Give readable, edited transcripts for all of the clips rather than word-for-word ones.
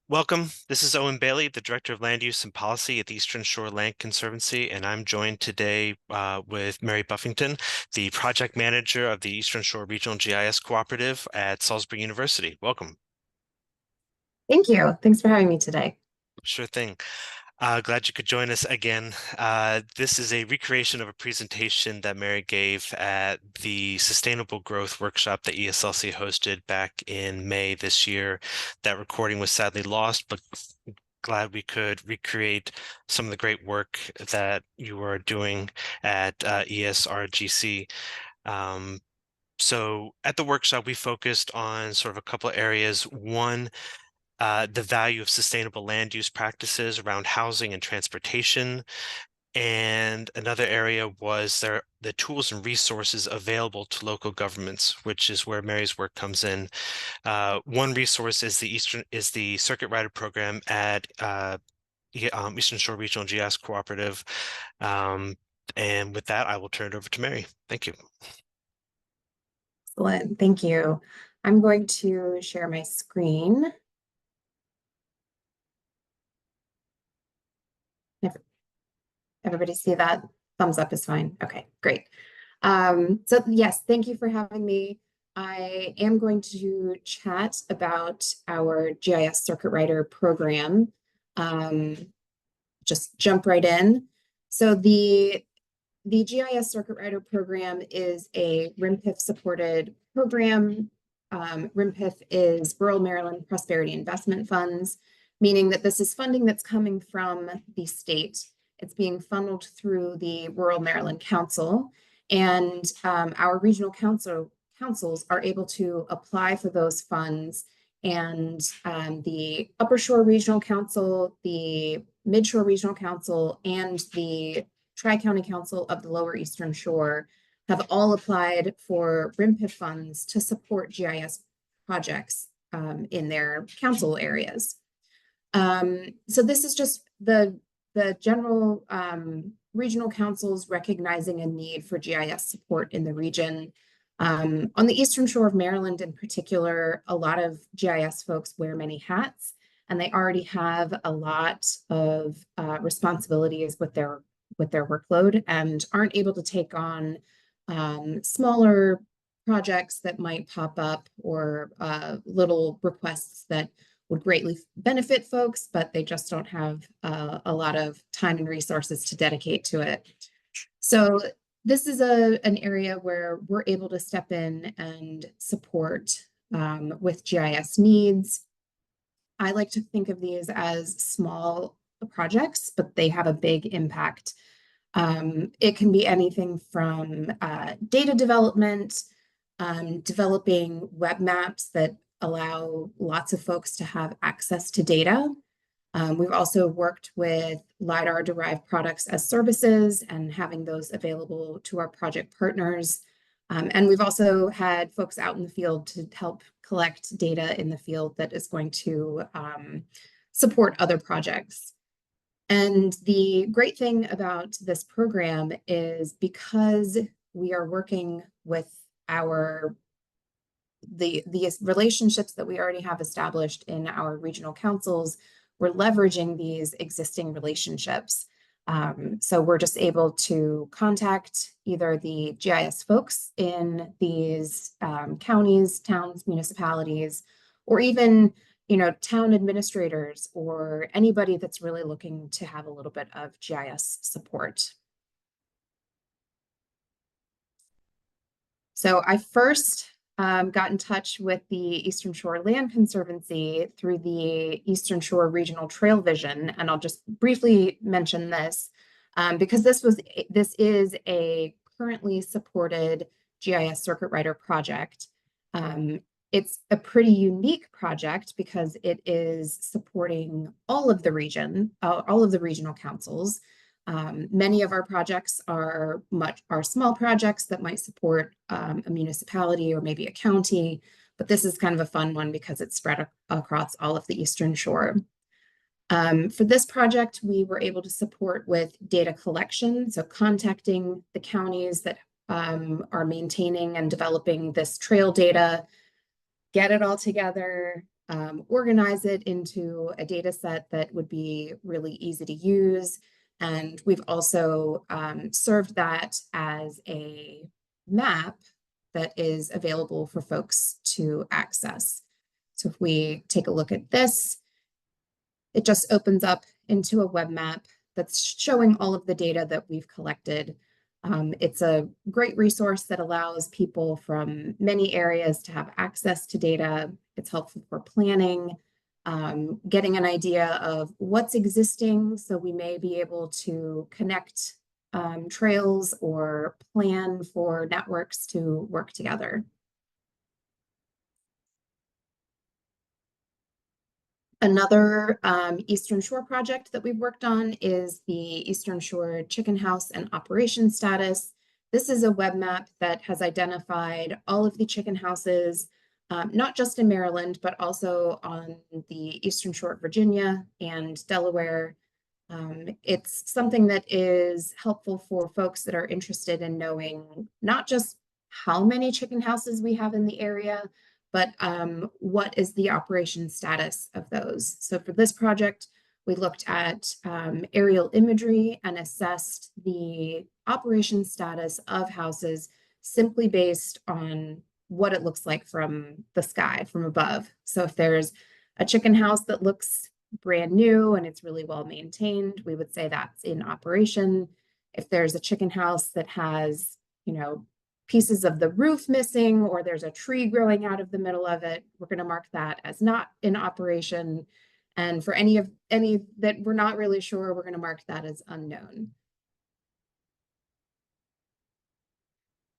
Welcome. This is Owen Bailey, the Director of Land Use and Policy at the Eastern Shore Land Conservancy, and I'm joined today with Mary Buffington, the Project Manager of the Eastern Shore Regional GIS Cooperative at Salisbury University. Welcome. Thank you. Thanks for having me today. Sure thing. Glad you could join us again. This is a recreation of a presentation that Mary gave at the Sustainable Growth Workshop that ESLC hosted back in May this year. That recording was sadly lost, but glad we could recreate some of the great work that you are doing at ESRGC. So at the workshop, we focused on sort of a couple of areas. One, the value of sustainable land use practices around housing and transportation. And another area was the tools and resources available to local governments, which is where Mary's work comes in. One resource is the Circuit Rider program at Eastern Shore Regional GIS Cooperative. And with that, I will turn it over to Mary. Thank you. Excellent. Thank you. I'm going to share my screen. If everybody see that? Thumbs up is fine. Okay, great. So yes, thank you for having me. I am going to chat about our GIS Circuit Rider program. Just jump right in. So the GIS Circuit Rider program is a RIMPIF supported program. RIMPIF is Rural Maryland Prosperity Investment Funds, meaning that this is funding that's coming from the state. It's being funneled through the Rural Maryland Council, and our regional councils are able to apply for those funds. And the Upper Shore Regional Council, the Midshore Regional Council, and the Tri-County Council of the Lower Eastern Shore have all applied for RIMPIF funds to support GIS projects in their council areas. So this is just the general regional councils recognizing a need for GIS support in the region. On the Eastern Shore of Maryland in particular, a lot of GIS folks wear many hats, and they already have a lot of responsibilities with their workload and aren't able to take on smaller projects that might pop up or little requests that would greatly benefit folks, but they just don't have a lot of time and resources to dedicate to it. So this is an area where we're able to step in and support with GIS needs. I like to think of these as small projects, but they have a big impact. It can be anything from data development, developing web maps that allow lots of folks to have access to data. We've also worked with LiDAR-derived products as services and having those available to our project partners. And we've also had folks out in the field to help collect data in the field that is going to support other projects. And the great thing about this program is because we are working with the relationships that we already have established in our regional councils, we're leveraging these existing relationships. So we're just able to contact either the GIS folks in these counties, towns, municipalities, or even town administrators or anybody that's really looking to have a little bit of GIS support. So I first got in touch with the Eastern Shore Land Conservancy through the Eastern Shore Regional Trail Vision, and I'll just briefly mention this because this is a currently supported GIS Circuit Rider project. It's a pretty unique project because it is supporting all of the regional councils. Many of our projects are small projects that might support a municipality or maybe a county, but this is kind of a fun one because it's spread across all of the Eastern Shore. For this project, we were able to support with data collection, so contacting the counties that are maintaining and developing this trail data, get it all together, organize it into a data set that would be really easy to use. And we've also served that as a map that is available for folks to access. So if we take a look at this, it just opens up into a web map that's showing all of the data that we've collected. It's a great resource that allows people from many areas to have access to data. It's helpful for planning, getting an idea of what's existing, so we may be able to connect trails or plan for networks to work together. Another Eastern Shore project that we've worked on is the Eastern Shore Chicken House and operation status. This is a web map that has identified all of the chicken houses, not just in Maryland, but also on the Eastern Shore of Virginia and Delaware. It's something that is helpful for folks that are interested in knowing not just how many chicken houses we have in the area, but what is the operation status of those. So for this project, we looked at aerial imagery and assessed the operation status of houses simply based on what it looks like from the sky, from above. So if there's a chicken house that looks brand new and it's really well maintained, we would say that's in operation. If there's a chicken house that has, pieces of the roof missing, or there's a tree growing out of the middle of it, we're going to mark that as not in operation. And for any that we're not really sure, we're going to mark that as unknown.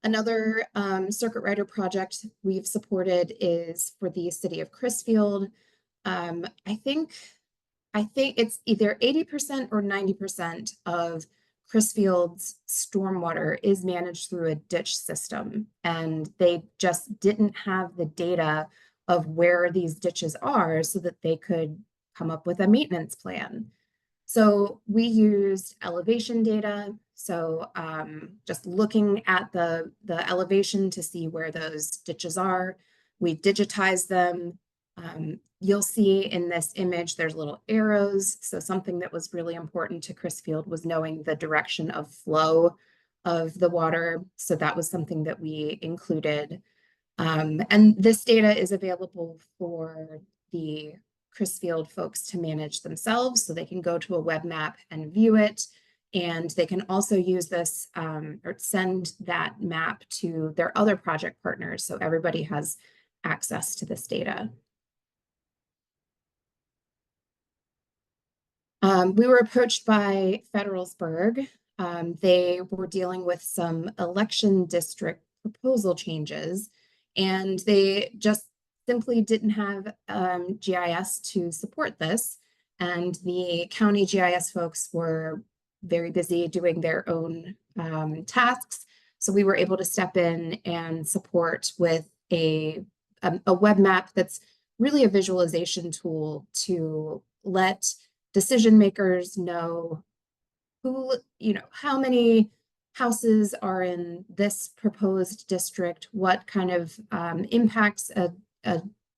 Another circuit rider project we've supported is for the city of Crisfield. I think it's either 80% or 90% of Crisfield's stormwater is managed through a ditch system, and they just didn't have the data of where these ditches are so that they could come up with a maintenance plan. So we used elevation data. So just looking at the elevation to see where those ditches are, we digitized them. You'll see in this image, there's little arrows. So something that was really important to Crisfield was knowing the direction of flow of the water. So that was something that we included. And this data is available for the Crisfield folks to manage themselves. So they can go to a web map and view it. And they can also use this or send that map to their other project partners. So everybody has access to this data. We were approached by Federalsburg. They were dealing with some election district proposal changes, and they just simply didn't have GIS to support this. And the county GIS folks were very busy doing their own tasks. So we were able to step in and support with a web map that's really a visualization tool to let decision makers know how many houses are in this proposed district, what kind of impacts a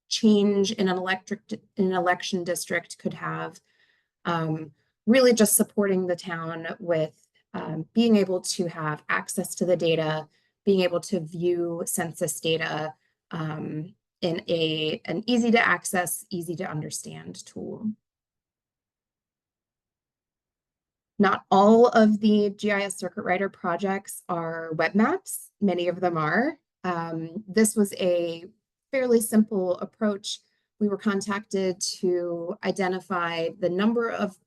change in an election district could have. Really just supporting the town with being able to have access to the data, being able to view census data in an easy to access, easy to understand tool. Not all of the GIS Circuit Rider projects are web maps. Many of them are. This was a fairly simple approach. We were contacted to identify the number of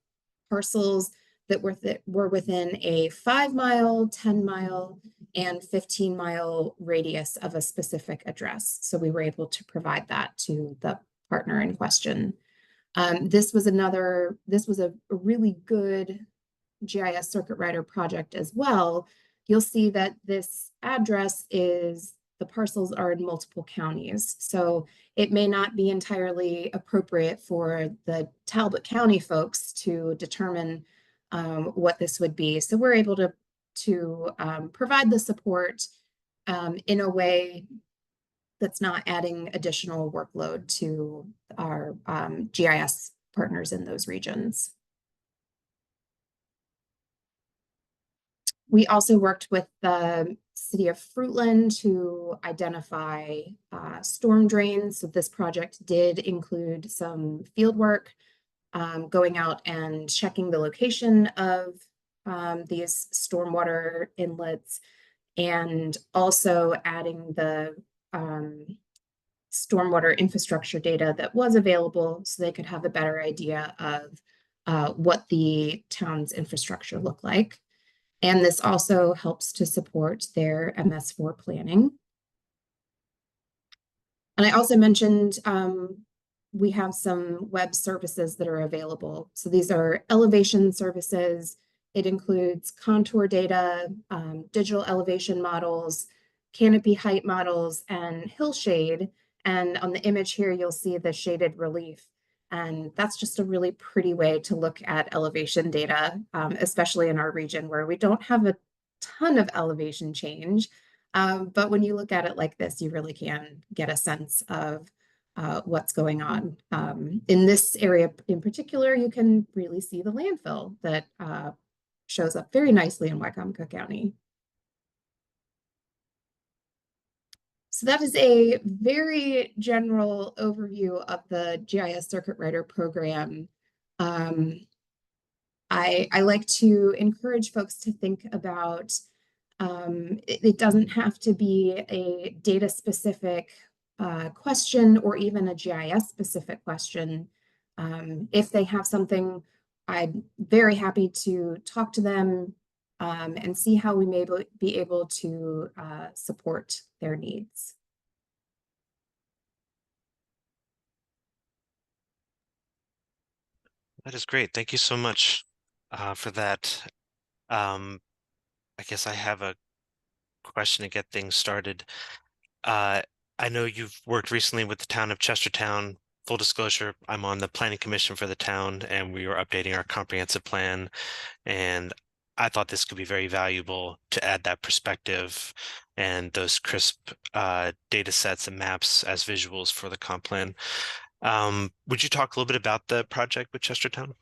parcels that were within a 5-mile, 10-mile, and 15-mile radius of a specific address. So we were able to provide that to the partner in question. This was a really good GIS Circuit Rider project as well. You'll see that this address the parcels are in multiple counties. So it may not be entirely appropriate for the Talbot County folks to determine what this would be. So we're able to provide the support in a way that's not adding additional workload to our GIS partners in those regions. We also worked with the city of Fruitland to identify storm drains. So this project did include some field work, going out and checking the location of these stormwater inlets, and also adding the stormwater infrastructure data that was available so they could have a better idea of what the town's infrastructure looked like. And this also helps to support their MS4 planning. And I also mentioned we have some web services that are available. So these are elevation services. It includes contour data, digital elevation models, canopy height models, and hill shade. And on the image here, you'll see the shaded relief. And that's just a really pretty way to look at elevation data, especially in our region where we don't have a ton of elevation change. But when you look at it like this, you really can get a sense of what's going on. In this area in particular, you can really see the landfill that shows up very nicely in Wycomico County. So that is a very general overview of the GIS Circuit Rider program. I like to encourage folks to think about it doesn't have to be a data specific question or even a GIS specific question. If they have something, I'm very happy to talk to them and see how we may be able to support their needs. That is great. Thank you so much for that. I guess I have a question to get things started. I know you've worked recently with the town of Chestertown. Full disclosure, I'm on the planning commission for the town, and we were updating our comprehensive plan. And I thought this could be very valuable to add that perspective and those crisp data sets and maps as visuals for the comp plan. Would you talk a little bit about the project with Chestertown?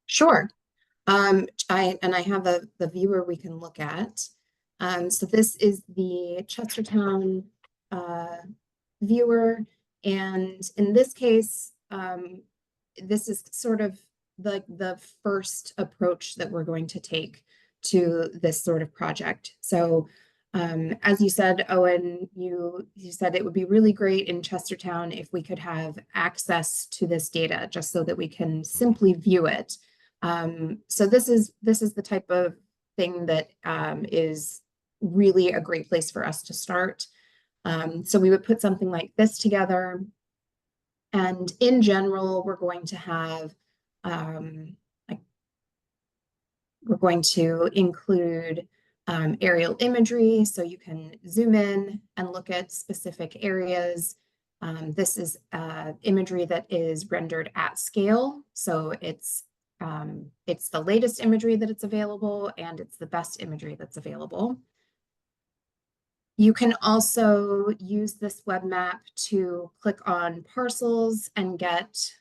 Sure. I have the viewer we can look at. So this is the Chestertown viewer, and in this case, this is sort of the first approach that we're going to take to this sort of project. So as you said, Owen, you said it would be really great in Chestertown if we could have access to this data just so that we can simply view it. So this is the type of thing that is really a great place for us to start. So we would put something like this together. And in general, we're going to have, we're going to include aerial imagery, so you can zoom in and look at specific areas. This is imagery that is rendered at scale, so it's the latest imagery that it's available, and it's the best imagery that's available. You can also use this web map to click on parcels and get,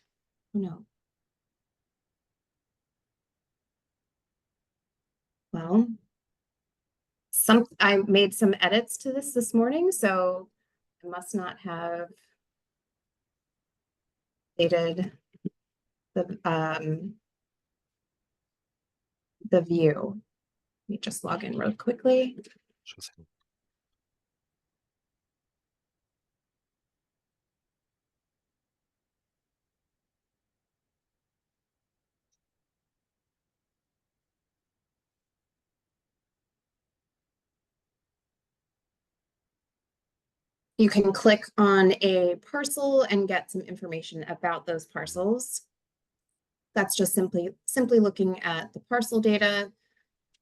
I made some edits to this morning, so I must not have updated the view. Let me just log in real quickly. You can click on a parcel and get some information about those parcels. That's just simply looking at the parcel data.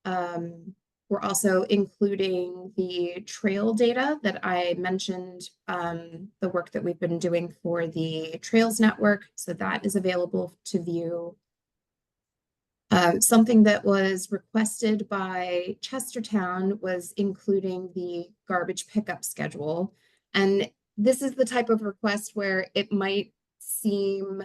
We're also including the trail data that I mentioned, the work that we've been doing for the Trails Network. So that is available to view. Something that was requested by Chestertown was including the garbage pickup schedule. And this is the type of request where it might seem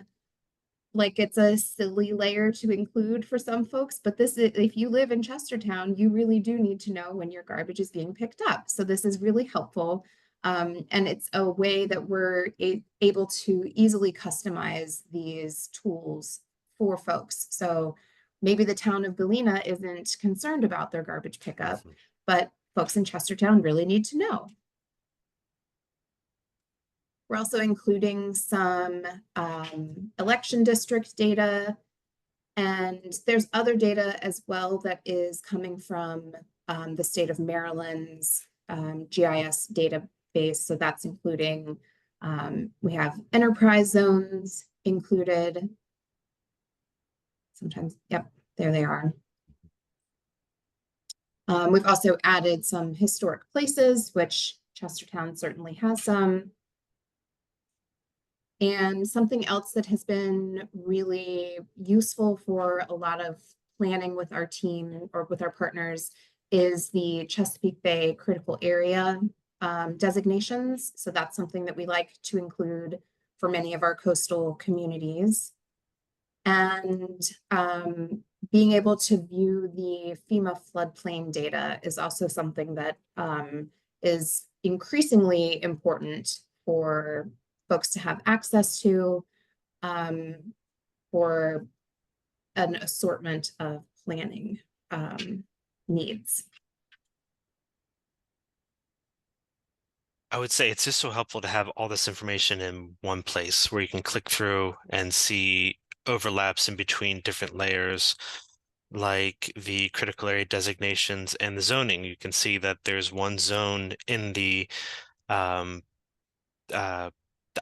like it's a silly layer to include for some folks, but this is, if you live in Chestertown, you really do need to know when your garbage is being picked up. So this is really helpful. And it's a way that we're able to easily customize these tools for folks. So maybe the town of Galena isn't concerned about their garbage pickup, but folks in Chestertown really need to know. We're also including some election district data, and there's other data as well that is coming from the state of Maryland's GIS database. So that's including, we have enterprise zones included. Sometimes, yep, there they are. We've also added some historic places, which Chestertown certainly has some. And something else that has been really useful for a lot of planning with our team or with our partners is the Chesapeake Bay critical area designations. So that's something that we like to include for many of our coastal communities. And being able to view the FEMA floodplain data is also something that is increasingly important for folks to have access to for an assortment of planning needs. I would say it's just so helpful to have all this information in one place where you can click through and see overlaps in between different layers, like the critical area designations and the zoning. You can see that there's one zone in the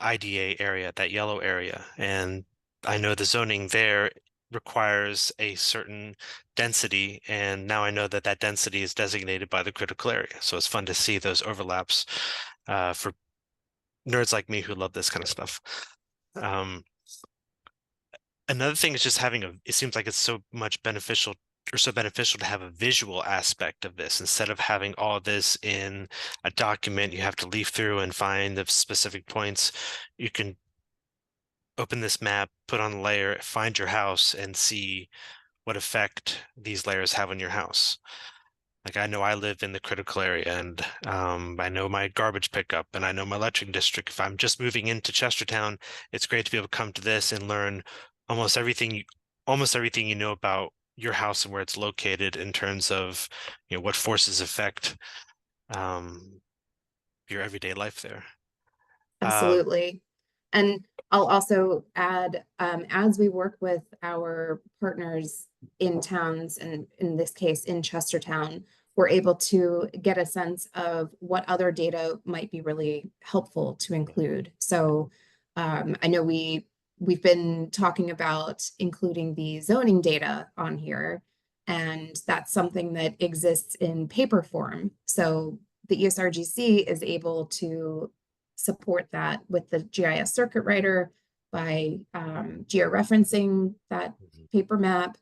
IDA area, that yellow area, and I know the zoning there requires a certain density, and now I know that that density is designated by the critical area. So it's fun to see those overlaps for nerds like me who love this kind of stuff. Another thing is just having it seems like it's so beneficial to have a visual aspect of this instead of having all this in a document you have to leaf through and find the specific points. You can open this map, put on a layer, find your house, and see what effect these layers have on your house. Like I know I live in the critical area, and I know my garbage pickup, and I know my electric district. If I'm just moving into Chestertown, it's great to be able to come to this and learn almost everything you know about your house and where it's located in terms of what forces affect your everyday life there. Absolutely. And I'll also add, as we work with our partners in towns, and in this case in Chestertown, we're able to get a sense of what other data might be really helpful to include. So I know we've been talking about including the zoning data on here, and that's something that exists in paper form. So the ESRGC is able to support that with the GIS circuit writer by georeferencing that paper map,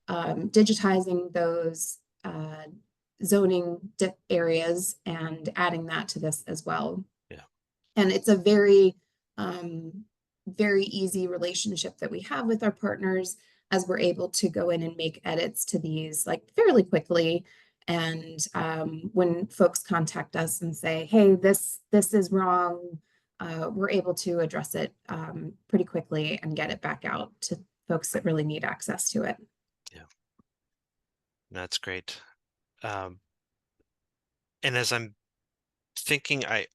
digitizing those zoning areas and adding that to this as well. Yeah. And it's a very, very easy relationship that we have with our partners as we're able to go in and make edits to these like fairly quickly. And when folks contact us and say, hey, this is wrong, we're able to address it pretty quickly and get it back out to folks that really need access to it. Yeah, that's great. And as I'm thinking, a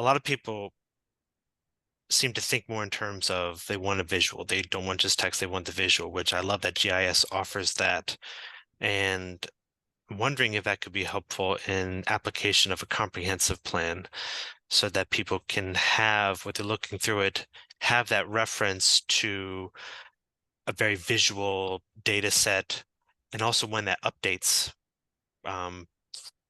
lot of people seem to think more in terms of they want a visual. They don't want just text, they want the visual, which I love that GIS offers that. And I'm wondering if that could be helpful in application of a comprehensive plan so that people can have, what they're looking through it, have that reference to a very visual data set, and also when that updates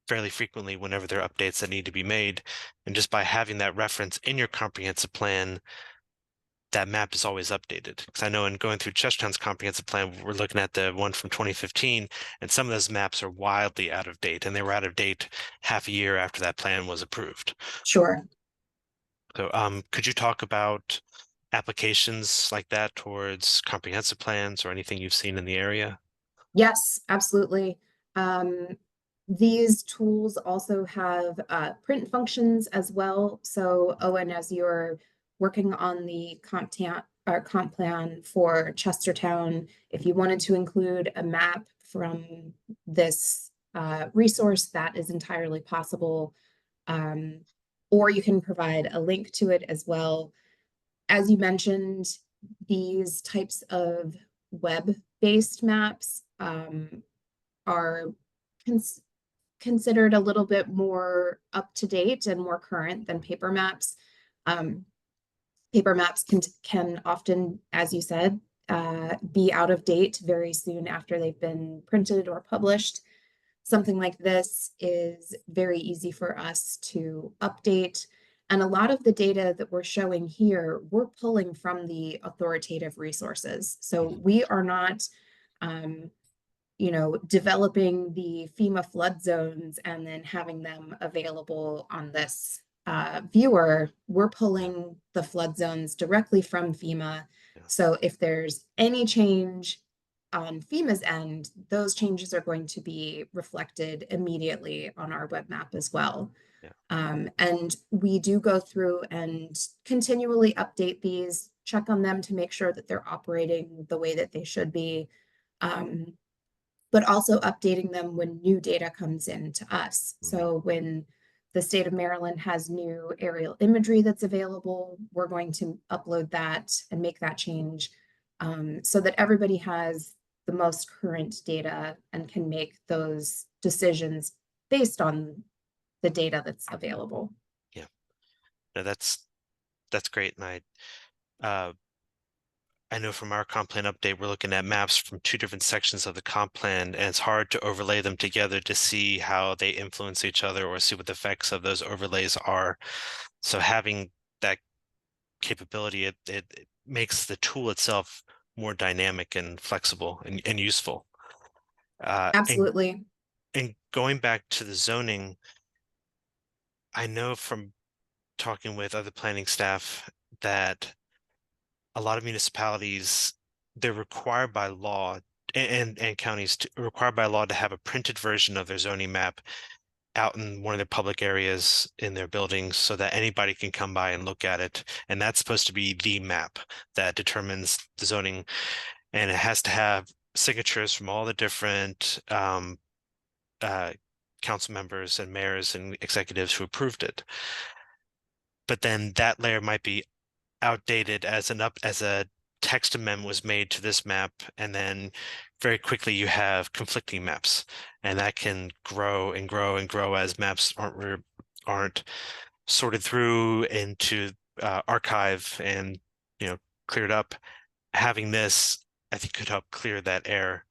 fairly frequently whenever there are updates that need to be made. And just by having that reference in your comprehensive plan, that map is always updated. Because I know in going through Chestertown's comprehensive plan, we're looking at the one from 2015, and some of those maps are wildly out of date, and they were out of date half a year after that plan was approved. Sure. So could you talk about applications like that towards comprehensive plans or anything you've seen in the area? Yes, absolutely. Um, these tools also have print functions as well. So, Owen, as you're working on the comp plan for Chestertown, if you wanted to include a map from this resource, that is entirely possible. Um, or you can provide a link to it as well. As you mentioned, these types of web-based maps are cons considered a little bit more up to date and more current than paper maps. Um, Paper maps can often, as you said, be out of date very soon after they've been printed or published. Something like this is very easy for us to update. And a lot of the data that we're showing here, we're pulling from the authoritative resources. So Mhm. we are not um, developing the FEMA flood zones and then having them available on this viewer. We're Yeah, pulling the flood zones directly from FEMA. yeah, So if there's any change on FEMA's end, those changes are going to be reflected immediately on our web map as well. yeah, And we do go through and continually update these, check on them to make sure that they're operating the way that they should be. Um, but also updating them when new data comes in to us. mhm, So when the state of Maryland has new aerial imagery that's available, we're going to upload that and make that change so that everybody has the most current data and can make those decisions based on the data that's available. yeah. No, that's great. And uh, I know from our comp plan update, we're looking at maps from two different sections of the comp plan, and it's hard to overlay them together to see how they influence each other or see what the effects of those overlays are. So having that capability, it makes the tool itself more dynamic and flexible and useful. Uh, and Absolutely. and going back to the zoning, I know from talking with other planning staff that a lot of municipalities, they're required by law and counties required by law to have a printed version of their zoning map out in one of their public areas in their buildings so that anybody can come by and look at it. And that's supposed to be the map that determines the zoning. And it has to have signatures from all the different uh, council members and mayors and executives who approved it. But then that layer might be outdated as a text amendment was made to this map, and then very quickly you have conflicting maps, and that can grow and grow and grow as maps aren't sorted through into archive and cleared up. Having this, I think, could help clear that air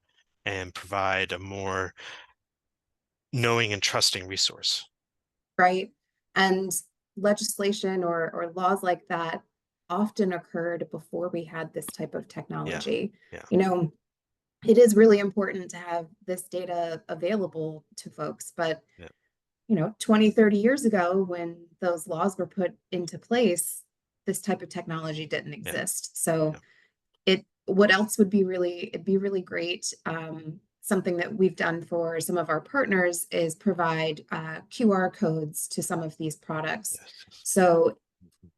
and provide a more knowing and trusting resource. Right? And legislation or laws like that often occurred before we had this type of Yeah, technology. yeah, You know, it is really important to have this data available to folks, but yeah, 20, 30 years ago when those laws were put into place, this type of technology didn't yeah, exist. So yeah. what else would be it'd be really great. Something that we've done for some of our partners is provide QR codes to some of these products. Yes. So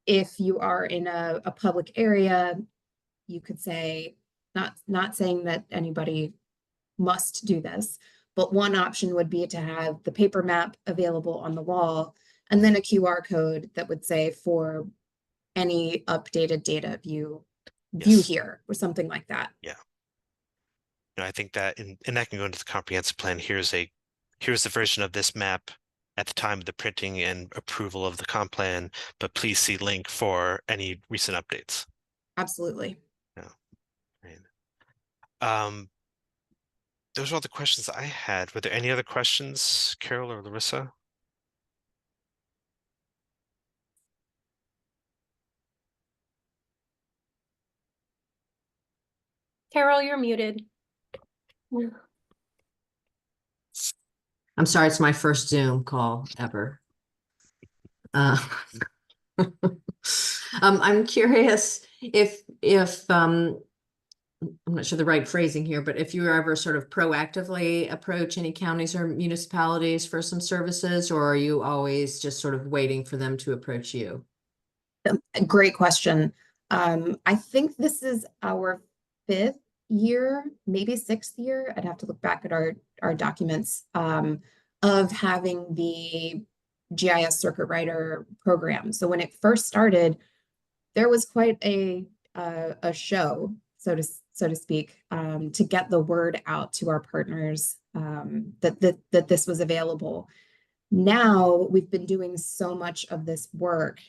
if you are in a public area, you could say, not saying that anybody must do this, but one option would be to have the paper map available on the wall and then Mhm. a QR code that would say for any updated data view Yes. here or something like that. Yeah. I think that and that can go into the comprehensive plan. Here's the version of this map at the time of the printing and approval of the comp plan, but please see link for any recent updates. Absolutely. Yeah. Right. Um, those are all the questions I had. Were there any other questions, Carol or Larissa? Carol, you're muted. I'm sorry, it's my first Zoom call ever. Uh, I'm curious if I'm not sure the right phrasing here, but if you ever sort of proactively approach any counties or municipalities for some services, or are you always just sort of waiting for them to approach you? Great question. I think this is our 5th year, maybe 6th year. I'd have to look back at our documents of having the GIS Circuit Rider program. So when it first started, there was quite a show, so to speak, to get the word out to our partners that this was available. Now we've been doing so much of this work.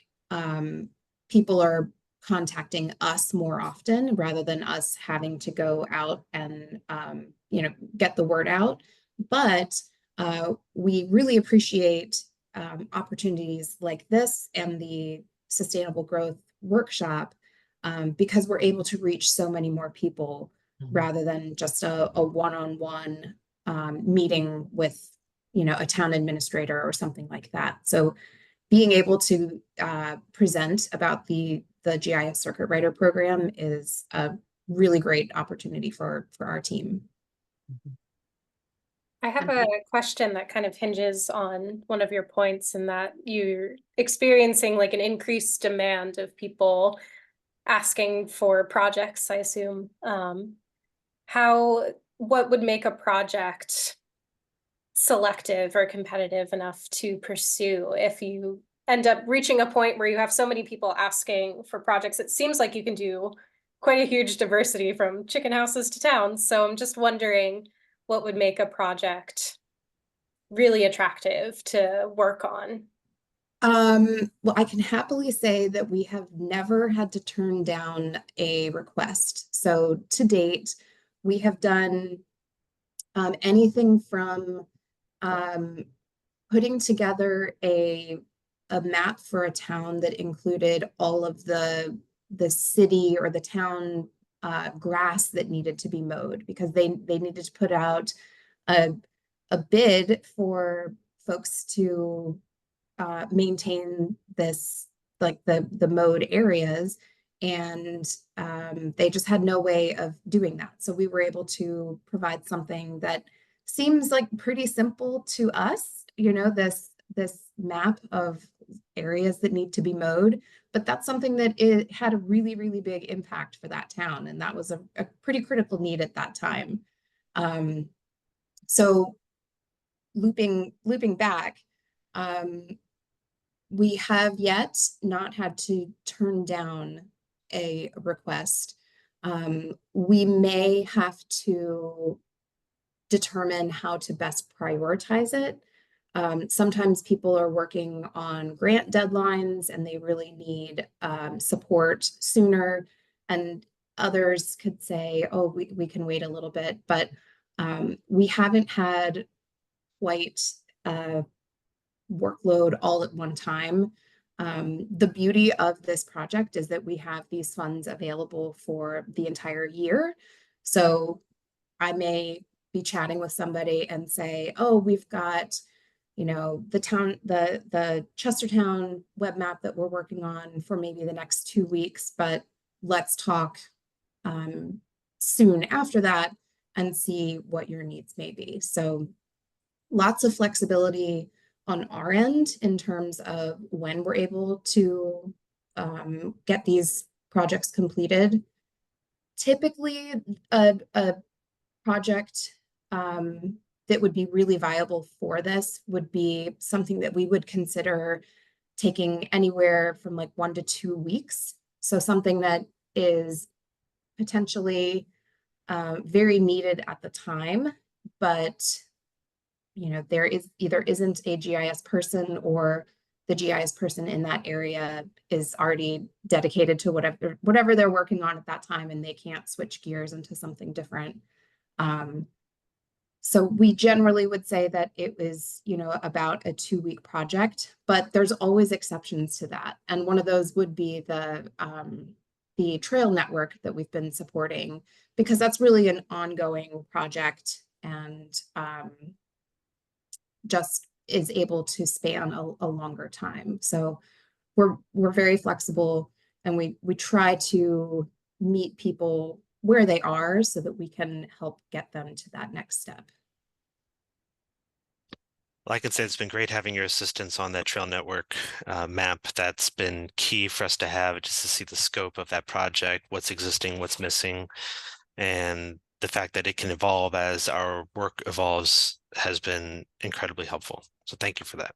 People are contacting us more often rather than us having to go out and get the word out. But we really appreciate opportunities like this and the Sustainable Growth Workshop because we're able to reach so many more people rather than just a one-on-one meeting with a town administrator or something like that. So being able to present about the GIS Circuit Rider program is a really great opportunity for our team. I have a question that kind of hinges on one of your points in that you're experiencing like an increased demand of people asking for projects, I assume. What would make a project selective or competitive enough to pursue if you end up reaching a point where you have so many people asking for projects? It seems like you can do quite a huge diversity from chicken houses to towns. So I'm just wondering what would make a project really attractive to work on. Well, I can happily say that we have never had to turn down a request. So to date, we have done anything from putting together a map for a town that included all of the city or the town grass that needed to be mowed, because they needed to put out a bid for folks to maintain this, like the mowed areas, and they just had no way of doing that. So we were able to provide something that seems like pretty simple to us, this map of areas that need to be mowed, but that's something that it had a really, really big impact for that town, and that was a pretty critical need at that time. So looping back, we have yet not had to turn down a request. We may have to determine how to best prioritize it. Sometimes people are working on grant deadlines and they really need support sooner, and others could say, oh, we can wait a little bit, but we haven't had quite workload all at one time. The beauty of this project is that we have these funds available for the entire year. So I may be chatting with somebody and say, oh, we've got, the Chestertown web map that we're working on for maybe the next 2 weeks, but let's talk soon after that and see what your needs may be. So lots of flexibility on our end in terms of when we're able to get these projects completed. Typically, a project that would be really viable for this would be something that we would consider taking anywhere from like 1 to 2 weeks. So something that is potentially very needed at the time, but there isn't a GIS person, or the GIS person in that area is already dedicated to whatever they're working on at that time, and they can't switch gears into something different. So we generally would say that it was, about a 2-week project, but there's always exceptions to that. And one of those would be the trail network that we've been supporting, because that's really an ongoing project and just is able to span a longer time. So we're very flexible, and we try to meet people where they are so that we can help get them to that next step. Well, I can say it's been great having your assistance on that trail network map. That's been key for us to have, just to see the scope of that project, what's existing, what's missing, and the fact that it can evolve as our work evolves has been incredibly helpful. So thank you for that.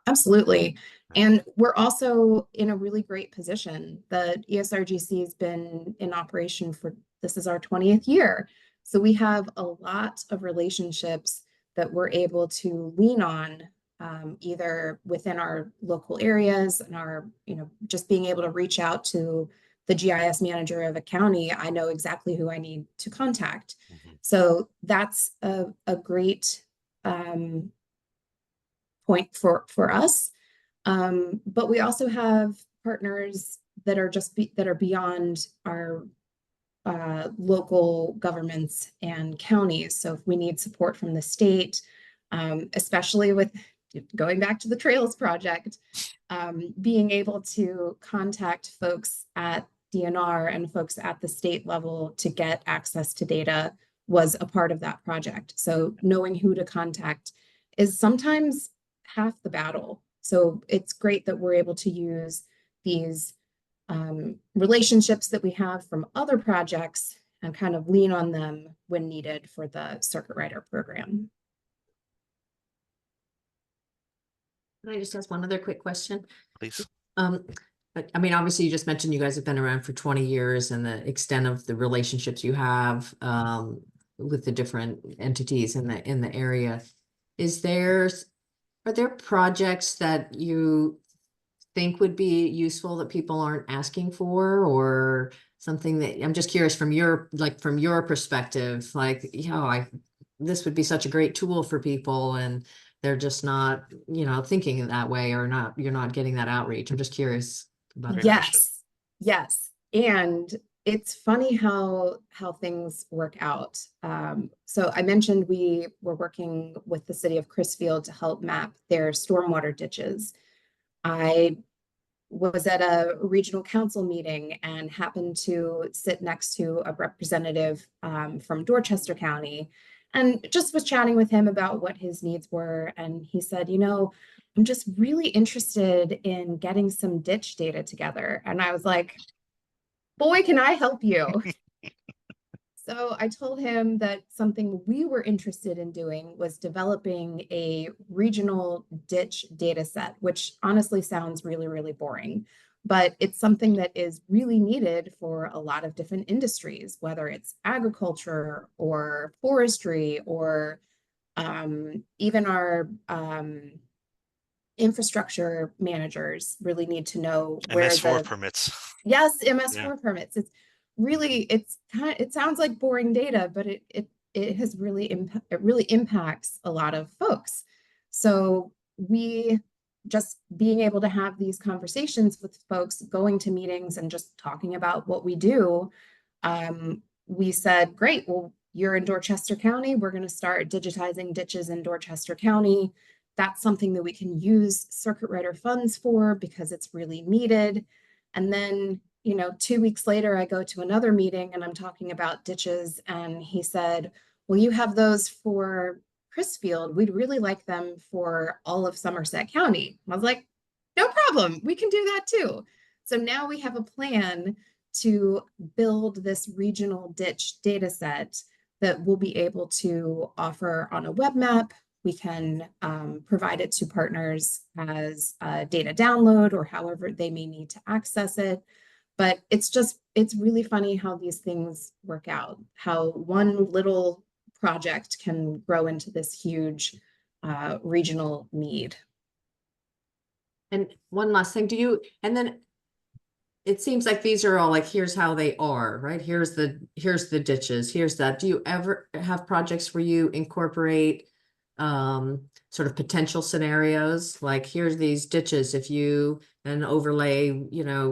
Absolutely. And we're also in a really great position. The ESRGC has been in operation for, this is our 20th year. So we have a lot of relationships that we're able to lean on, either within our local areas and our, just being able to reach out to the GIS manager of a county. I know exactly who I need to contact. So that's a great point for us. But we also have partners that are that are beyond our local governments and counties. So if we need support from the state, especially with going back to the Trails project, being able to contact folks at DNR and folks at the state level to get access to data was a part of that project. So knowing who to contact is sometimes half the battle. So it's great that we're able to use these relationships that we have from other projects and kind of lean on them when needed for the Circuit Rider program. Can I just ask one other quick question? Please. But I mean, obviously you just mentioned you guys have been around for 20 years and the extent of the relationships you have with the different entities in the area. Are there projects that you think would be useful that people aren't asking for, or something that, I'm just curious from your perspective, like, this would be such a great tool for people and they're just not, thinking that way, or you're not getting that outreach. I'm just curious about that. Yes. And it's funny how things work out. So I mentioned we were working with the city of Crisfield to help map their stormwater ditches. I was at a regional council meeting and happened to sit next to a representative from Dorchester County, and just was chatting with him about what his needs were. And he said, I'm just really interested in getting some ditch data together. And I was like, boy, can I help you? So I told him that something we were interested in doing was developing a regional ditch data set, which honestly sounds really, really boring, but it's something that is really needed for a lot of different industries, whether it's agriculture or forestry, or even our infrastructure managers really need to know where MS4 permits. Yes, MS4 permits. It's really, it sounds like boring data, but it has really impacts a lot of folks. So we just being able to have these conversations with folks, going to meetings and just talking about what we do, we said, great, well, you're in Dorchester County. We're going to start digitizing ditches in Dorchester County. That's something that we can use Circuit Rider funds for because it's really needed. And then, 2 weeks later, I go to another meeting and I'm talking about ditches. And he said, well, you have those for Crisfield. We'd really like them for all of Somerset County. I was like, no problem. We can do that too. So now we have a plan to build this regional ditch data set that we'll be able to offer on a web map. We can provide it to partners as a data download or however they may need to access it. But it's really funny how these things work out, how one little project can grow into this huge regional need. And one last thing, and then it seems like these are all like, here's how they are, right? Here's the ditches, here's that. Do you ever have projects where you incorporate sort of potential scenarios, like here's these ditches, if you and overlay,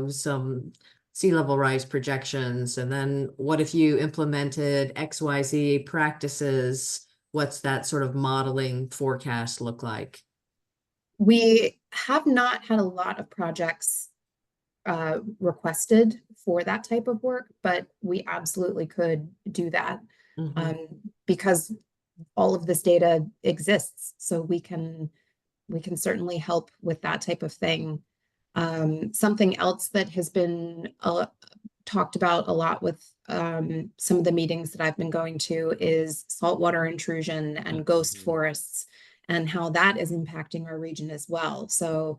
some sea level rise projections, and then what if you implemented XYZ practices? What's that sort of modeling forecast look like? We have not had a lot of projects requested for that type of work, but we absolutely could do that because all of this data exists. So we can certainly help with that type of thing. Something else that has been talked about a lot with some of the meetings that I've been going to is saltwater intrusion and ghost forests and how that is impacting our region as well. So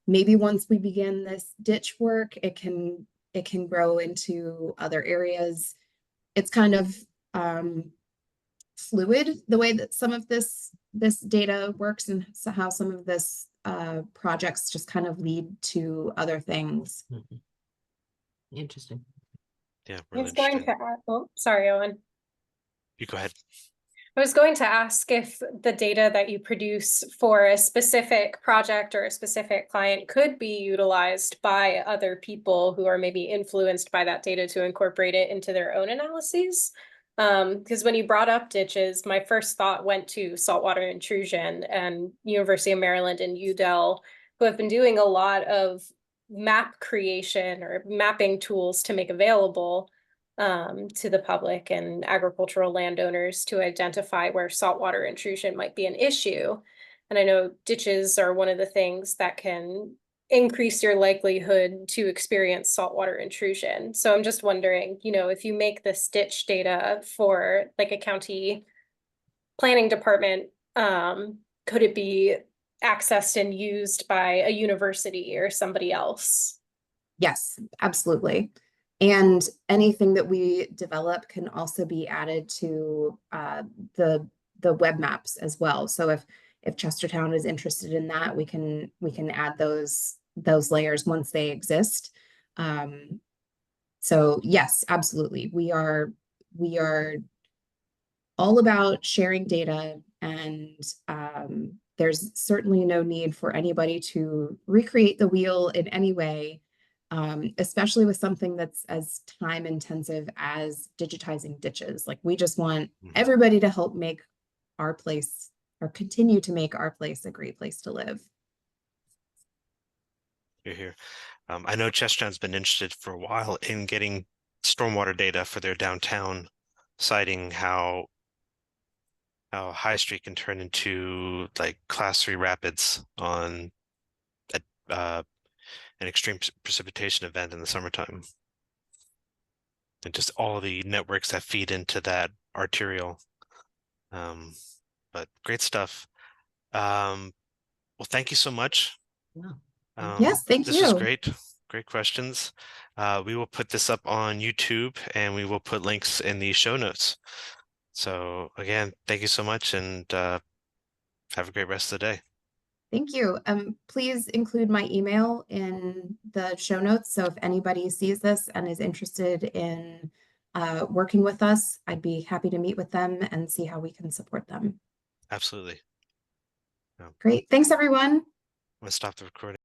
maybe once we begin this ditch work, it can grow into other areas. It's kind of fluid the way that some of this data works, and so how some of this projects just kind of lead to other things. Interesting. Yeah, I really was going interesting. to ask, oh, sorry, Owen. You go ahead. I was going to ask if the data that you produce for a specific project or a specific client could be utilized by other people who are maybe influenced by that data to incorporate it into their own analyses. Because when you brought up ditches, my first thought went to saltwater intrusion, and University of Maryland and UDEL, who have been doing a lot of map creation or mapping tools to make available to the public and agricultural landowners to identify where saltwater intrusion might be an issue. And I know ditches are one of the things that can increase your likelihood to experience saltwater intrusion. So I'm just wondering, you know, if you make this ditch data for like a county planning department, could it be accessed and used by a university or somebody else? Yes, absolutely. And anything that we develop can also be added to the web maps as well. So if Chestertown is interested in that, we can add those layers once they exist. So yes, absolutely. We are all about sharing data, and there's certainly no need for anybody to recreate the wheel in any way. Especially with something that's as time intensive as digitizing ditches. Like, we just want everybody to help make our place, or continue to make our place, a great place to live. You're here. I know Chestertown's been interested for a while in getting stormwater data for their downtown, citing how High Street can turn into like class 3 rapids on an extreme precipitation event in the summertime. And just all the networks that feed into that arterial. But great stuff. Well, thank you so much. Yes, thank this you. was great. Great questions. We will put this up on YouTube, and we will put links in the show notes. So again, thank you so much, and have a great rest of the day. Thank you. Please include my email in the show notes. So if anybody sees this and is interested in working with us, I'd be happy to meet with them and see how we can support them. Absolutely. Great. Thanks, everyone. I'm gonna stop the recording.